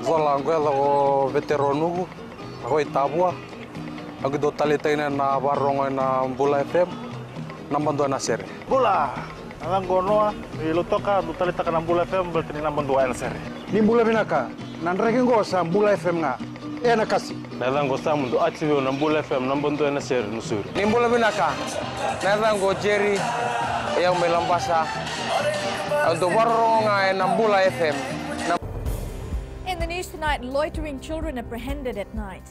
Zola angwela o veteronugu, ako itabua. Ako do talitay na barongo na Bula FM, nambando na sere. Bula, ang gono ilutoka do talita ka ng Bula FM berarti nambando na sere. Ni Bula binaka, nandraking ko sa Bula FM nga. Na kasi. Nalang ko sa mundo active ng Bula FM nambando na sere nusuri. Ni Bula binaka, nalang ko Jerry, yang melambasa. Do barongo na Bula FM. In the news tonight, loitering children apprehended at night.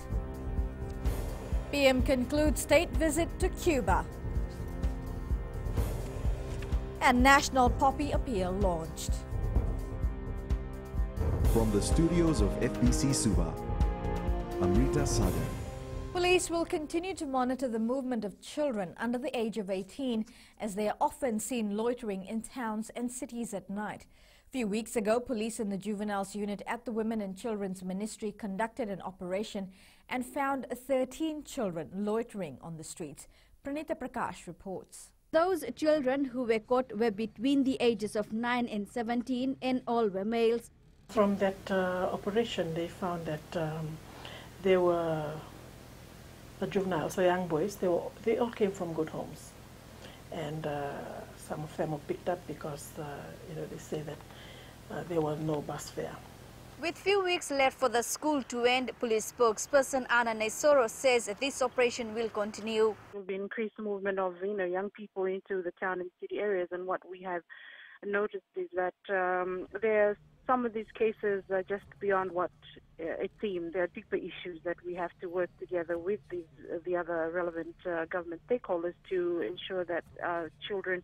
PM concludes state visit to Cuba. And National Poppy Appeal launched. From the studios of FBC Suba, Amrita Sagar. Police will continue to monitor the movement of children under the age of 18 as they are often seen loitering in towns and cities at night. A few weeks ago, police in the juveniles unit at the Women and Children's Ministry conducted an operation and found 13 children loitering on the streets. Pranita Prakash reports. Those children who were caught were between the ages of 9 and 17 and all were males. From that operation, they found that they were the juveniles, the young boys, they all came from good homes. And some of them were picked up because, they say that there was no bus fare. With few weeks left for the school to end, police spokesperson Anna Nesoro says that this operation will continue. We've increased the movement of young people into the town and city areas, and what we have noticed is that there's some of these cases are just beyond what it seemed. There are deeper issues that we have to work together with the other relevant government stakeholders to ensure that children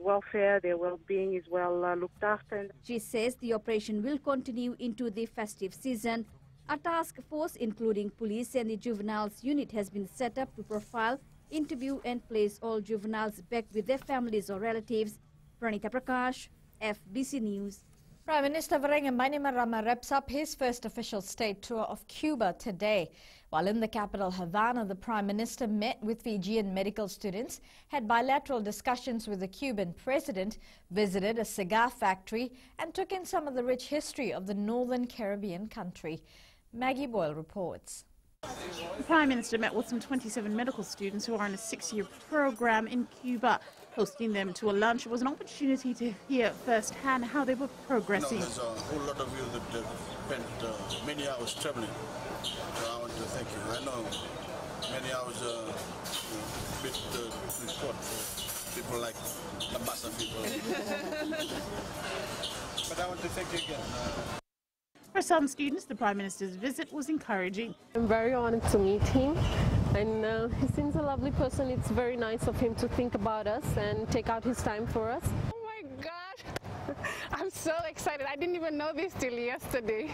welfare, their well-being is well looked after. She says the operation will continue into the festive season. A task force including police and the juveniles unit has been set up to profile, interview and place all juveniles back with their families or relatives. Pranita Prakash, FBC News. Prime Minister Bainimarama wraps up his first official state tour of Cuba today. While in the capital Havana, the Prime Minister met with Fijian medical students, had bilateral discussions with the Cuban president, visited a cigar factory and took in some of the rich history of the northern Caribbean country. Maggie Boyle reports. The Prime Minister met with some 27 medical students who are in a 6-year program in Cuba. Hosting them to a lunch was an opportunity to hear firsthand how they were progressing. There's a whole lot of you that spent many hours traveling. So I want to thank you. I know many hours a bit short for people like Lambasa people. But I want to thank you again. For some students, the Prime Minister's visit was encouraging. I'm very honored to meet him, and he seems a lovely person. It's very nice of him to think about us and take out his time for us. Oh my God! I'm so excited. I didn't even know this till yesterday.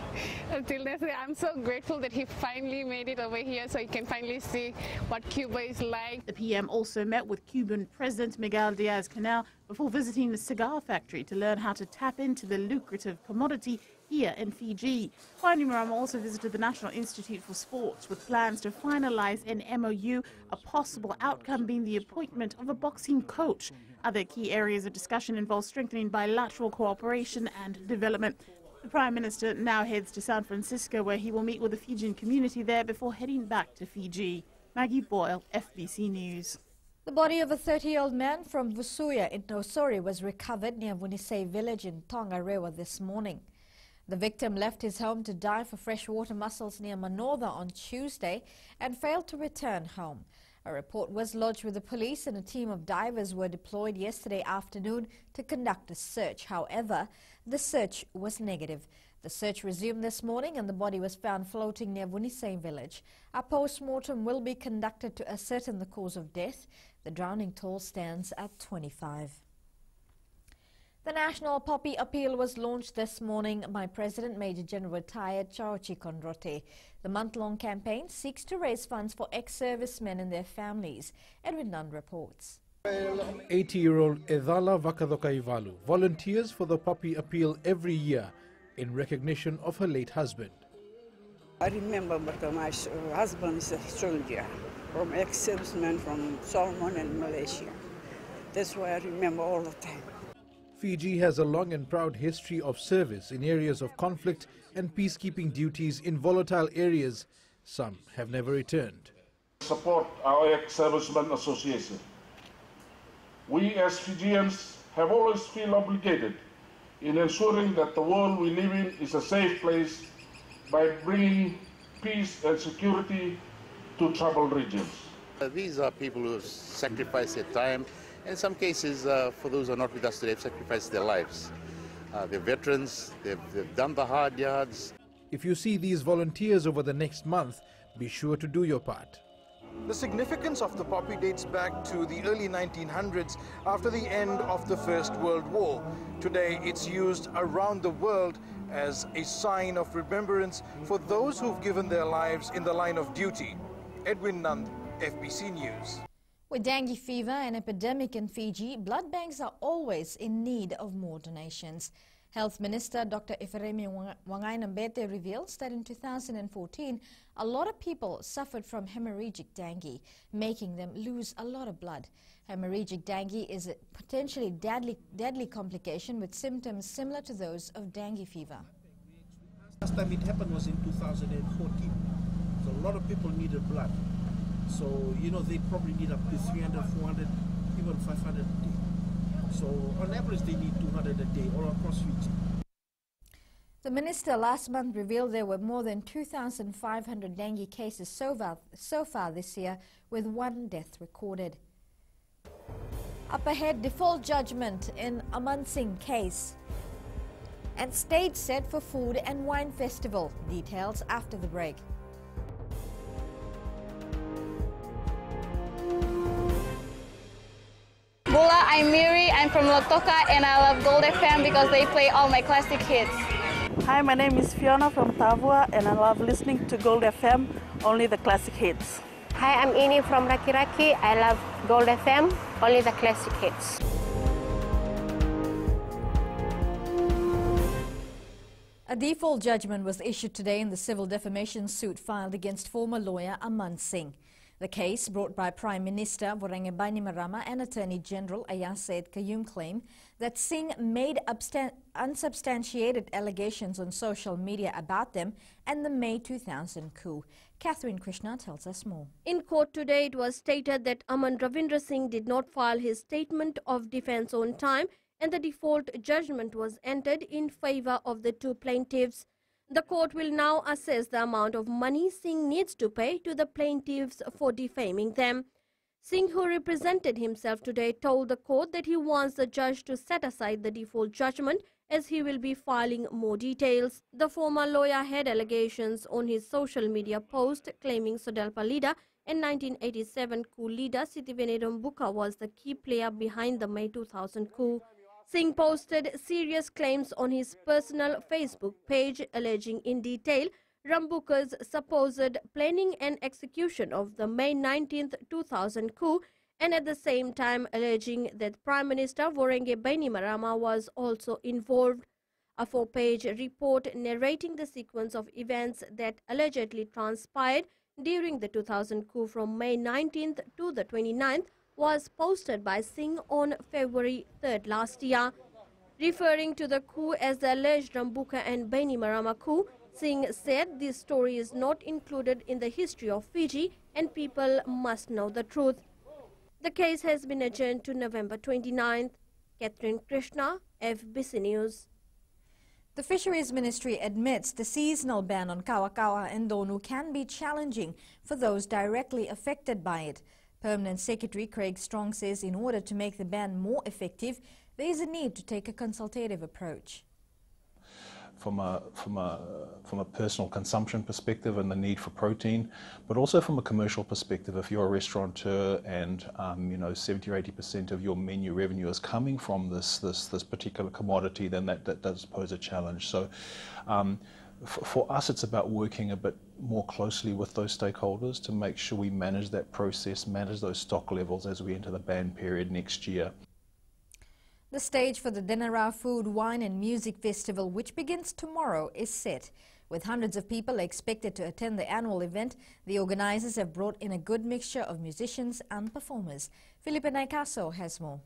Until yesterday, I'm so grateful that he finally made it over here so he can finally see what Cuba is like. The PM also met with Cuban President Miguel Diaz-Canel before visiting the cigar factory to learn how to tap into the lucrative commodity here in Fiji. Bainimarama also visited the National Institute for Sports with plans to finalize an MOU, a possible outcome being the appointment of a boxing coach. Other key areas of discussion involve strengthening bilateral cooperation and development. The Prime Minister now heads to San Francisco, where he will meet with the Fijian community there before heading back to Fiji. Maggie Boyle, FBC News. The body of a 30-year-old man from Vusuya in Nosori was recovered near Vunisei village in Tongarewa this morning. The victim left his home to dive for freshwater mussels near Manortha on Tuesday and failed to return home. A report was lodged with the police and a team of divers were deployed yesterday afternoon to conduct a search. However, the search was negative. The search resumed this morning and the body was found floating near Vunisei village. A post-mortem will be conducted to ascertain the cause of death. The drowning toll stands at 25. The National Poppy Appeal was launched this morning by President Major General retired Chauchi Konrote. The month-long campaign seeks to raise funds for ex-servicemen and their families. Edwin Nunn reports. 80-year-old Edhala Vakadokaivalu volunteers for the Poppy Appeal every year in recognition of her late husband. I remember but my husband is a soldier, from ex-serviceman from Solomon and Malaysia. That's why I remember all the time. Fiji has a long and proud history of service in areas of conflict and peacekeeping duties in volatile areas. Some have never returned. Support our ex-servicemen association. We as Fijians have always feel obligated in ensuring that the world we live in is a safe place by bringing peace and security to troubled regions. These are people who have sacrificed their time. In some cases, for those who are not with us today, have sacrificed their lives. They're veterans, they've done the hard yards. If you see these volunteers over the next month, be sure to do your part. The significance of the poppy dates back to the early 1900s after the end of the First World War. Today it's used around the world as a sign of remembrance for those who've given their lives in the line of duty. Edwin Nand, FBC News. With dengue fever an epidemic in Fiji, blood banks are always in need of more donations. Health Minister Dr. Ifiremi Wangainambete reveals that in 2014, a lot of people suffered from hemorrhagic dengue, making them lose a lot of blood. Hemorrhagic dengue is a potentially deadly complication with symptoms similar to those of dengue fever. Last time it happened was in 2014. So a lot of people needed blood. So, you know, they probably need up to 300, 400, even 500 a day. So, on average, they need 200 a day all across Fiji. The minister last month revealed there were more than 2,500 dengue cases so far this year, with 1 death recorded. Up ahead, default judgment in Aman Singh case. And stage set for food and wine festival. Details after the break. Bula, I'm Miri, I'm from Lotoka and I love Gold FM because they play all my classic hits. Hi, my name is Fiona from Tavua and I love listening to Gold FM, only the classic hits. Hi, I'm Ini from Raki Raki. I love Gold FM, only the classic hits. A default judgment was issued today in the civil defamation suit filed against former lawyer Aman Singh. The case, brought by Prime Minister Vorengae Bainimarama and Attorney General Ayasaid Kayum, claim that Singh made unsubstantiated allegations on social media about them and the May 2000 coup. Catherine Krishna tells us more. In court today, it was stated that Aman Ravindra Singh did not file his statement of defense on time and the default judgment was entered in favor of the two plaintiffs. The court will now assess the amount of money Singh needs to pay to the plaintiffs for defaming them. Singh, who represented himself today, told the court that he wants the judge to set aside the default judgment as he will be filing more details. The former lawyer had allegations on his social media post claiming Sodelpa leader and 1987 coup leader Sitiveni Rambuka was the key player behind the May 2000 coup. Singh posted serious claims on his personal Facebook page alleging in detail Rambuka's supposed planning and execution of the May 19, 2000 coup and at the same time alleging that Prime Minister Vorengae Bainimarama was also involved. A 4-page report narrating the sequence of events that allegedly transpired during the 2000 coup from May 19th to the 29th was posted by Singh on February 3rd last year. Referring to the coup as the alleged Rambuka and Bainimarama coup, Singh said this story is not included in the history of Fiji and people must know the truth. The case has been adjourned to November 29th. Catherine Krishna, FBC News. The Fisheries Ministry admits the seasonal ban on kawakawa and donu can be challenging for those directly affected by it. Permanent Secretary Craig Strong says in order to make the ban more effective, there is a need to take a consultative approach. From a personal consumption perspective and the need for protein, but also from a commercial perspective, if you're a restaurateur and 70 or 80% of your menu revenue is coming from this particular commodity, then that does pose a challenge. So for us, it's about working a bit more closely with those stakeholders to make sure we manage that process, manage those stock levels as we enter the ban period next year. The stage for the Denara Food, Wine and Music Festival, which begins tomorrow, is set. With hundreds of people expected to attend the annual event, the organizers have brought in a good mixture of musicians and performers. Felipe Naikaso has more.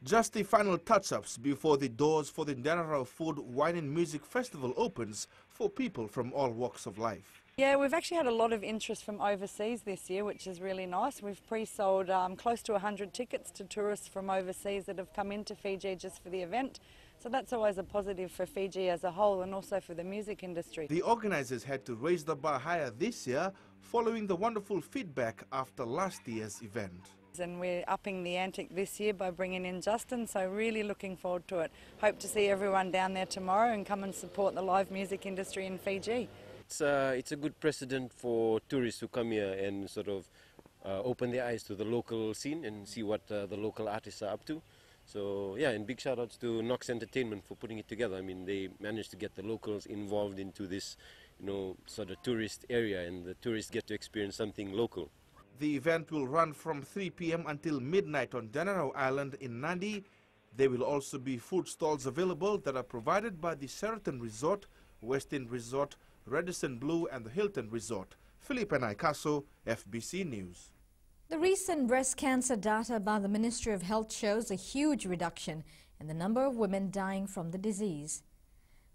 Just the final touch-ups before the doors for the Ndanarau Food, Wine and Music Festival opens for people from all walks of life. Yeah, we've actually had a lot of interest from overseas this year, which is really nice. We've pre-sold close to 100 tickets to tourists from overseas that have come into Fiji just for the event. So that's always a positive for Fiji as a whole and also for the music industry. The organisers had to raise the bar higher this year following the wonderful feedback after last year's event. And we're upping the ante this year by bringing in Justin, so really looking forward to it. Hope to see everyone down there tomorrow and come and support the live music industry in Fiji. It's a good precedent for tourists who come here and sort of open their eyes to the local scene and see what the local artists are up to. So yeah, and big shout outs to Knox Entertainment for putting it together. I mean, they managed to get the locals involved into this, sort of tourist area, and the tourists get to experience something local. The event will run from 3 p.m. until midnight on Ndanarau Island in Nadi. There will also be food stalls available that are provided by the Sheraton Resort, West End Resort, Radisson Blue and the Hilton Resort. Philippe Naikaso, FBC News. The recent breast cancer data by the Ministry of Health shows a huge reduction in the number of women dying from the disease.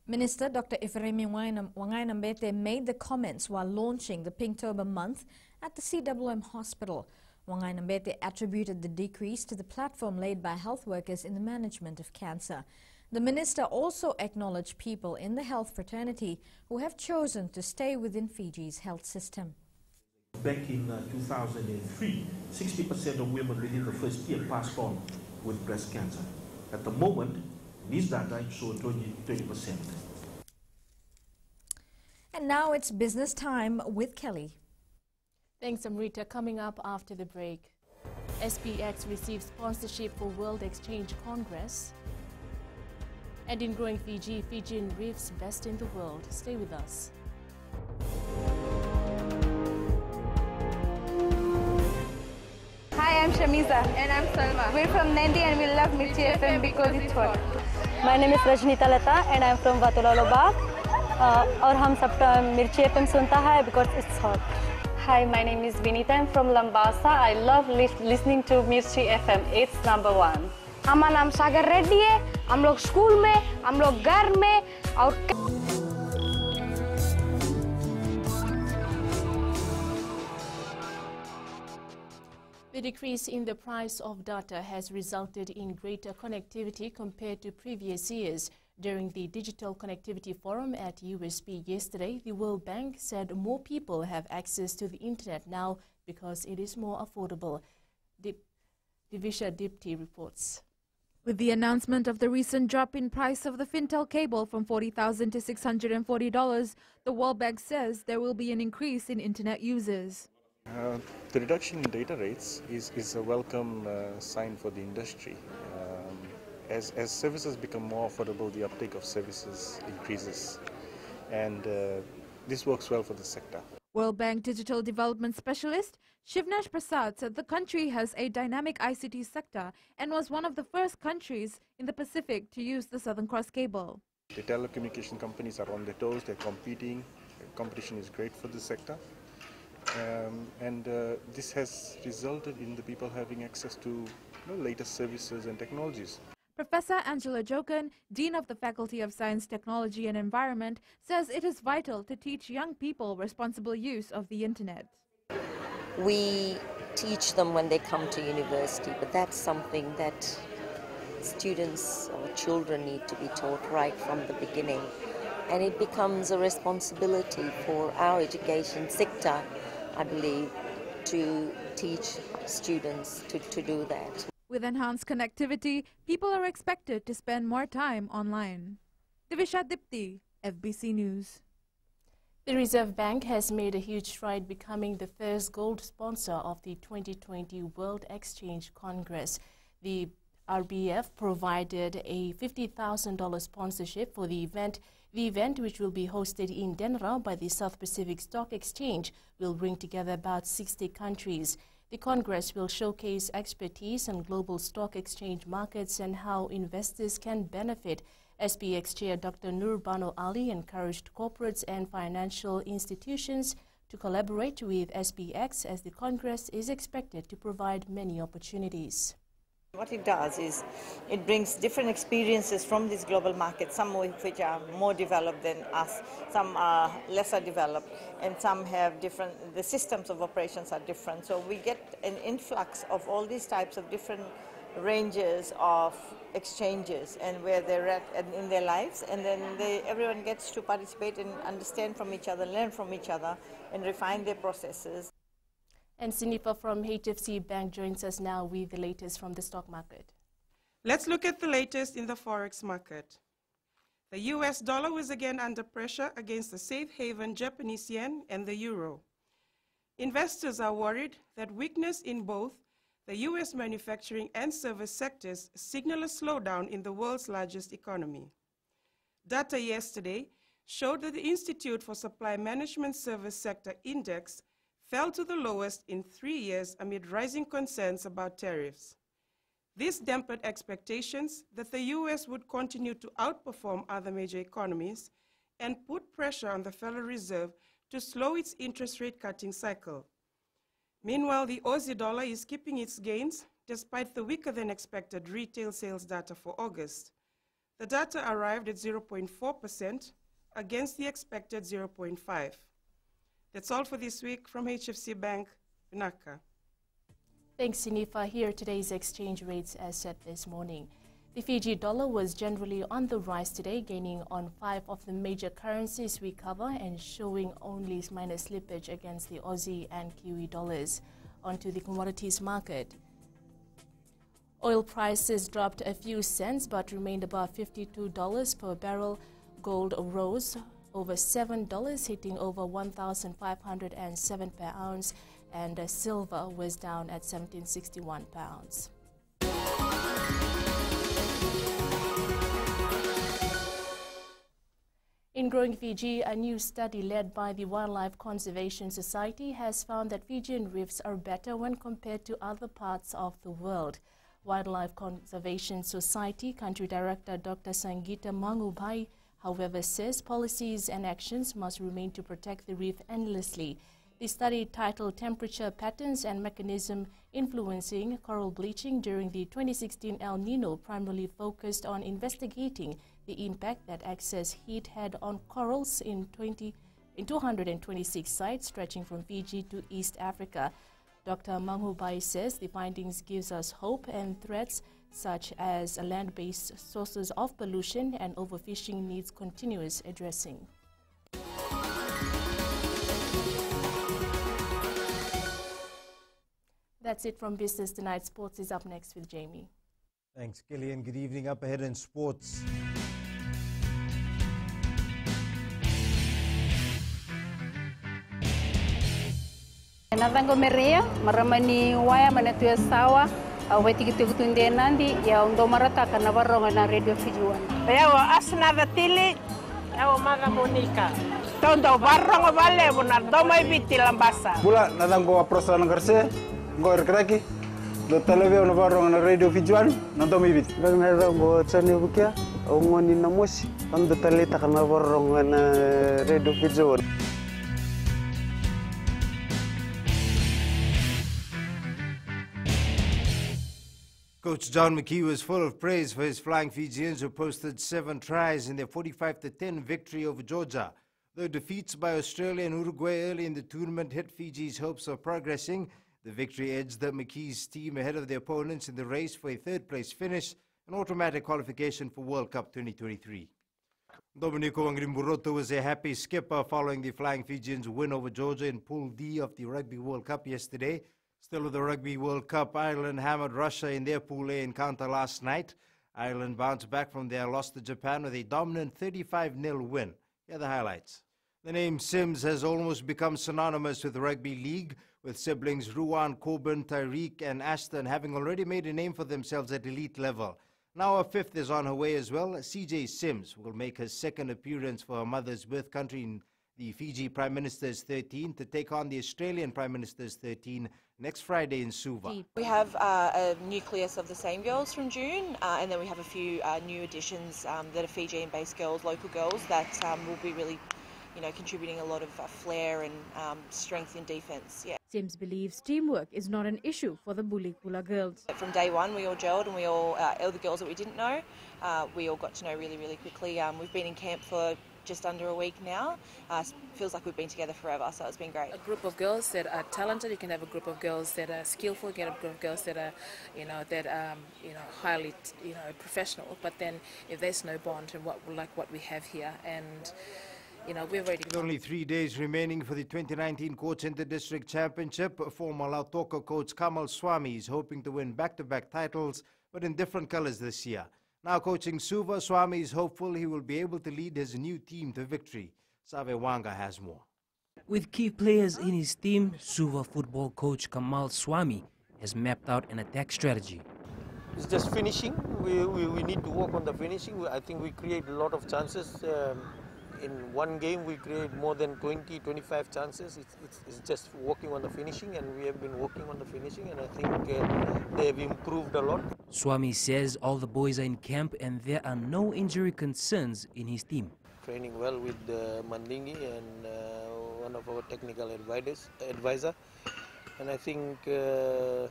Minister Dr. Ifiremi Wangainambete made the comments while launching the Pinktober month at the CWM Hospital. Wangainambete attributed the decrease to the platform laid by health workers in the management of cancer. The minister also acknowledged people in the health fraternity who have chosen to stay within Fiji's health system. Back in 2003, 60% of women within the first year passed on with breast cancer. At the moment, these data show 20%. And now it's business time with Kelly. Thanks, Amrita. Coming up after the break, SPX receives sponsorship for World Exchange Congress. And in growing Fiji, Fijian reefs best in the world. Stay with us. Hi, I'm Shamiza. And I'm Salma. We're from Nandi and we love Mirchi FM because it's hot. My name is Rajnita Lata and I'm from Vatulalo. और हम सब मिर्ची FM सुनता है because it's hot. Hi, my name is Vinita. I'm from Lambasa. I love listening to Mirchi FM. It's #1. हमारा नाम सागर रेड्डी है. हम लोग स्कूल में, हम लोग घर में और The decrease in the price of data has resulted in greater connectivity compared to previous years. During the Digital Connectivity Forum at USB yesterday, the World Bank said more people have access to the internet now because it is more affordable. Divisha Dipti reports. With the announcement of the recent drop in price of the Fintel cable from $40,000 to $640, the World Bank says there will be an increase in internet users. The reduction in data rates is a welcome sign for the industry. As services become more affordable, the uptake of services increases, and this works well for the sector. World Bank Digital Development Specialist Shivnash Prasad said the country has a dynamic ICT sector and was one of the first countries in the Pacific to use the Southern Cross cable. The telecommunication companies are on their toes, they're competing. Competition is great for the sector. This has resulted in the people having access to latest services and technologies. Professor Angela Joken, Dean of the Faculty of Science, Technology and Environment, says it is vital to teach young people responsible use of the internet. We teach them when they come to university, but that's something that students or children need to be taught right from the beginning. And it becomes a responsibility for our education sector, I believe, to teach students to do that. With enhanced connectivity, people are expected to spend more time online. Divisha Dipti, FBC News. The Reserve Bank has made a huge stride becoming the first gold sponsor of the 2020 World Exchange Congress. The RBF provided a $50,000 sponsorship for the event. The event, which will be hosted in Ndanarau by the South Pacific Stock Exchange, will bring together about 60 countries. The Congress will showcase expertise on global stock exchange markets and how investors can benefit. SPX Chair Dr. Nur Bano Ali encouraged corporates and financial institutions to collaborate with SPX as the Congress is expected to provide many opportunities. What it does is it brings different experiences from these global markets, some of which are more developed than us, some are lesser developed, and some have different, the systems of operations are different. So we get an influx of all these types of different ranges of exchanges and where they're at in their lives, and then everyone gets to participate and understand from each other, learn from each other, and refine their processes. And Sinifa from HFC Bank joins us now with the latest from the stock market. Let's look at the latest in the forex market. The US dollar was again under pressure against the safe haven Japanese yen and the euro. Investors are worried that weakness in both the US manufacturing and service sectors signal a slowdown in the world's largest economy. Data yesterday showed that the Institute for Supply Management Service Sector Index fell to the lowest in 3 years amid rising concerns about tariffs. This dampened expectations that the US would continue to outperform other major economies and put pressure on the Federal Reserve to slow its interest rate cutting cycle. Meanwhile, the Aussie dollar is keeping its gains despite the weaker than expected retail sales data for August. The data arrived at 0.4% against the expected 0.5%. That's all for this week from HFC Bank, Vinaka. Thanks, Sinifa. Here are today's exchange rates as set this morning. The Fiji dollar was generally on the rise today, gaining on 5 of the major currencies we cover and showing only minor slippage against the Aussie and Kiwi dollars. Onto the commodities market. Oil prices dropped a few cents but remained above $52 per barrel. Gold rose over $7, hitting over $1,507 per ounce, and silver was down at 1761 pounds. In growing Fiji, a new study led by the Wildlife Conservation Society has found that Fijian reefs are better when compared to other parts of the world. Wildlife Conservation Society Country Director Dr. Sangeeta Mangubai, however, says policies and actions must remain to protect the reef endlessly. The study, titled Temperature Patterns and Mechanism Influencing Coral Bleaching During the 2016 El Nino, primarily focused on investigating the impact that excess heat had on corals in 226 sites stretching from Fiji to East Africa. Dr. Mangubai says the findings gives us hope, and threats such as land-based sources of pollution and overfishing needs continuous addressing. That's it from Business Tonight. Sports is up next with Jamie. Thanks, Kelly, and good evening. Up ahead in sports. Natango merea maramani waya manatu sawa awetikitunde nandi ya ndo marataka na varonga na radio Fijiwan. Yawa asna vatili yawa maga Monica. Tondo varonga vale bona doma ibiti lambasa. Bula natango aprosa ngarse ngor kraki do televio na varonga na radio Fijiwan na doma ibiti. Natango tsani bukia ngoni na mosi ando taleta kana varonga na radio Fijiwan. Coach John McKee was full of praise for his Flying Fijians, who posted 7 tries in their 45-10 victory over Georgia. Though defeats by Australia and Uruguay early in the tournament hit Fiji's hopes of progressing, the victory edged the McKee's team ahead of their opponents in the race for a third-place finish and automatic qualification for World Cup 2023. Domenico Angrimburoto was a happy skipper following the Flying Fijians' win over Georgia in Pool D of the Rugby World Cup yesterday. Still with the Rugby World Cup, Ireland hammered Russia in their Pool A encounter last night. Ireland bounced back from their loss to Japan with a dominant 35-0 win. Here are the highlights. The name Sims has almost become synonymous with the rugby league, with siblings Ruan, Coburn, Tyreek and Aston having already made a name for themselves at elite level. Now a fifth is on her way as well. CJ Sims will make her second appearance for her mother's birth country in the Fiji Prime Minister's 13 to take on the Australian Prime Minister's 13 next Friday in Suva. We have a nucleus of the same girls from June, and then we have a few new additions that are Fijian-based girls, local girls, that will be really contributing a lot of flair and strength in defence. Yeah. James believes teamwork is not an issue for the Bulikula girls. From day one, we all gelled, and we all the girls that we didn't know, we all got to know really, really quickly. We've been in camp for just under a week now. Feels like we've been together forever, so it's been great. A group of girls that are talented. You can have a group of girls that are skillful. You can have a group of girls that are, highly, professional. But then, if there's no bond, and what we have here, and we're ready. With only 3 days remaining for the 2019 Coach Inter-District Championship, former Lautoka coach Kamal Swami is hoping to win back-to-back titles, but in different colors this year. Now coaching Suva, Swami is hopeful he will be able to lead his new team to victory. Save Wanga has more. With key players in his team, Suva football coach Kamal Swami has mapped out an attack strategy. It's just finishing. We need to work on the finishing. I think we create a lot of chances. In one game, we create more than 20, 25 chances. It's just working on the finishing, and we have been working on the finishing, and I think they have improved a lot. Swami says all the boys are in camp and there are no injury concerns in his team. Training well with Mandingi and one of our technical advisor, and I think they're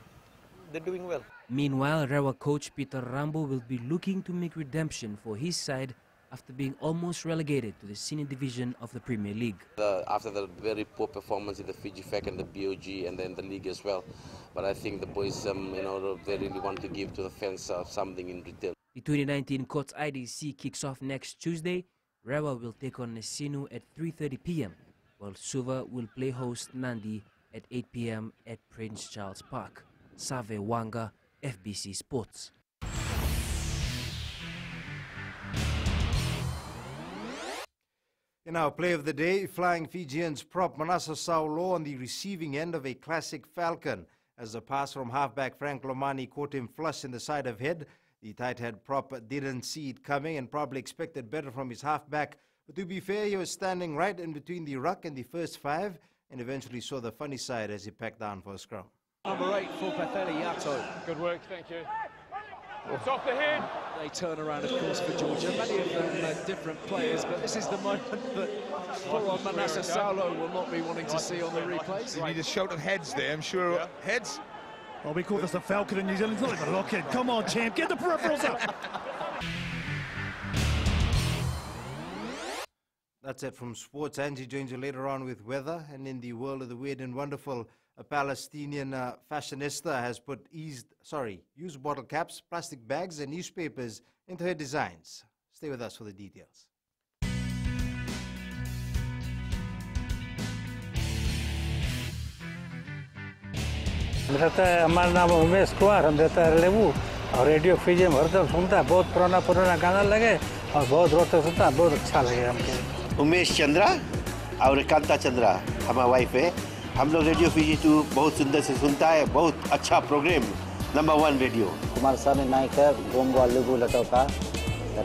doing well. Meanwhile, Rewa coach Peter Rambo will be looking to make redemption for his side after being almost relegated to the senior division of the Premier League. After the very poor performance in the Fiji FAC and the BOG and then the league as well. But I think the boys, they really want to give to the fans something in return. The 2019 Courts IDC kicks off next Tuesday. Rewa will take on Nesinu at 3:30 p.m, while Suva will play host Nandi at 8 p.m. at Prince Charles Park. Save Wanga, FBC Sports. In our play of the day, Flying Fijians prop Manasa Saulo on the receiving end of a classic falcon. As the pass from halfback Frank Lomani caught him flush in the side of head, the tight head prop didn't see it coming and probably expected better from his halfback. But to be fair, he was standing right in between the ruck and the first five and eventually saw the funny side as he packed down for a scrum. Number 8 for Patheli Yato. Good work, thank you. It's off the head. They turn around, of course, for Georgia. Many of them different players, but this is the moment that poor Manasa Saulo will not be wanting to see on the replays. You need to shout at heads there, I'm sure. Yeah. Heads. Well, we call this the Falcon in New Zealand. It's not even a lock-in. Come on, champ, get the peripherals up. That's it from sports. Angie joins you later on with weather. And in the world of the weird and wonderful, a Palestinian fashionista has put used bottle caps, plastic bags and newspapers into her designs. Stay with us for the details. रहता है, हमारा नाम उमेश कुमार, हम रहता है लेबू और radio Fiji में हरदम सुनता है, बहुत पुराना गाना लगे और बहुत रोते सुनता है, बहुत अच्छा लगे हमको। उमेश चंद्रा और कांता चंद्रा हमारा वाइफ है, हम लोग रेडियो फिजी 2 बहुत सुंदर से सुनता है, बहुत अच्छा प्रोग्राम, नंबर 1 रेडियो। हमारे सामने नायक है गोंगो लेबू लटोका,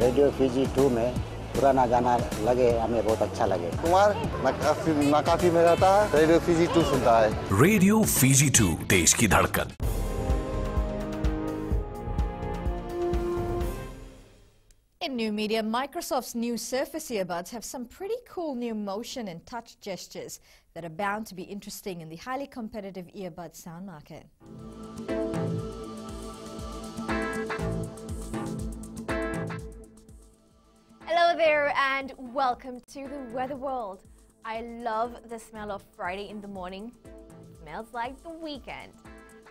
रेडियो फिजी 2 में पुराना गाना लगे, हमें बहुत अच्छा लगे। कुमार नकाफी में रहता है, रेडियो फिजी 2 सुनता है। रेडियो फिजी 2 देश की धड़कन। In new media, Microsoft's new Surface earbuds have some pretty cool new motion and touch gestures that are bound to be interesting in the highly competitive earbud sound market. Hello there and welcome to the Weather World. I love the smell of Friday in the morning. It smells like the weekend.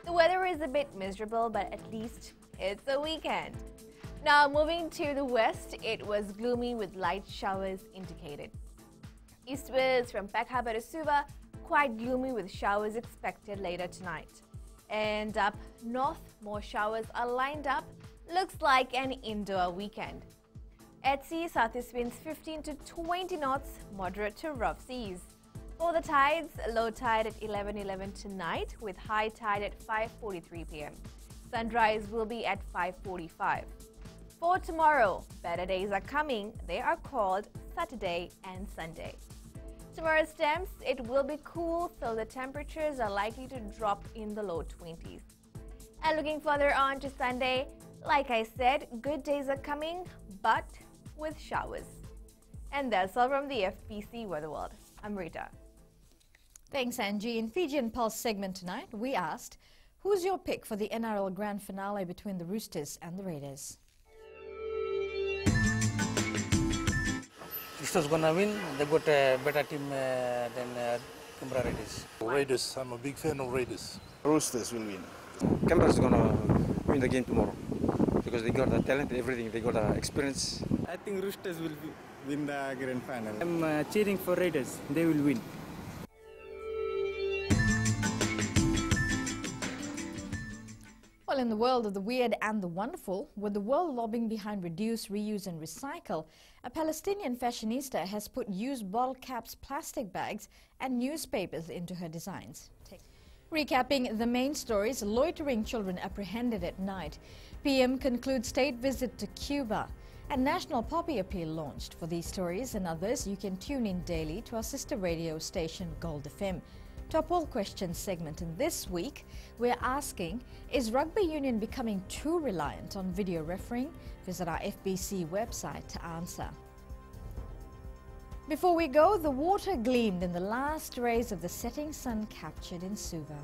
The weather is a bit miserable, but at least it's a weekend. Now moving to the west, it was gloomy with light showers indicated. Eastwards from Pekhaba to Suva, quite gloomy with showers expected later tonight. And up north, more showers are lined up. Looks like an indoor weekend. At sea, southeast winds 15 to 20 knots, moderate to rough seas. For the tides, low tide at 11:11 tonight with high tide at 5:43 p.m. Sunrise will be at 5:45. For tomorrow, better days are coming. They are called Saturday and Sunday. Tomorrow's temps, it will be cool, so the temperatures are likely to drop in the low 20s. And looking further on to Sunday, like I said, good days are coming, but with showers. And that's all from the FBC Weather World. I'm Rita. Thanks, Angie. In Fijian Pulse segment tonight, we asked, who's your pick for the NRL Grand Finale between the Roosters and the Raiders? Roosters gonna win. They got a better team than Canberra Raiders. Raiders. I'm a big fan of Raiders. Roosters will win. Canberra's gonna win the game tomorrow because they got the talent, everything. They got the experience. I think Roosters will win the grand final. I'm cheering for Raiders. They will win. Well, in the world of the weird and the wonderful, with the world lobbying behind reduce, reuse and recycle, a Palestinian fashionista has put used bottle caps, plastic bags and newspapers into her designs. Recapping the main stories, loitering children apprehended at night. PM concludes state visit to Cuba. And National Poppy Appeal launched. For these stories and others, you can tune in daily to our sister radio station Gold FM. To our poll question segment, and this week we're asking, is rugby union becoming too reliant on video refereeing? Visit our FBC website to answer. Before we go, the water gleamed in the last rays of the setting sun captured in Suva.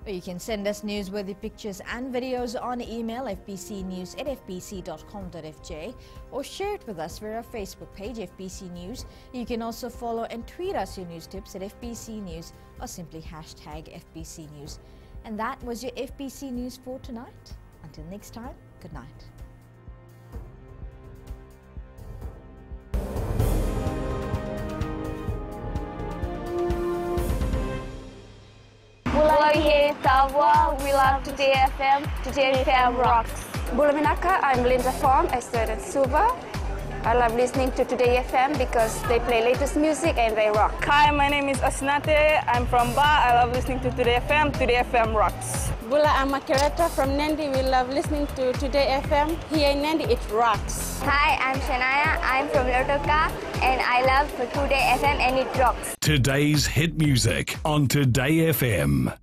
You can send us newsworthy pictures and videos on email fbcnews@fbc.com.fj or share it with us via our Facebook page FBC News. You can also follow and tweet us your news tips at FBC News or simply hashtag FBC News. And that was your FBC News for tonight. Until next time, good night. We love Today FM. Today FM rocks. Bulaminaka, I'm Linda Fong. I studied at Suva. I love listening to Today FM because they play latest music and they rock. Hi, my name is Asnate. I'm from Ba. I love listening to Today FM. Today FM rocks. Bula, I'm Makereta from Nandi. We love listening to Today FM. Here in Nandi, it rocks. Hi, I'm Shania. I'm from Lotoka and I love Today FM and it rocks. Today's hit music on Today FM.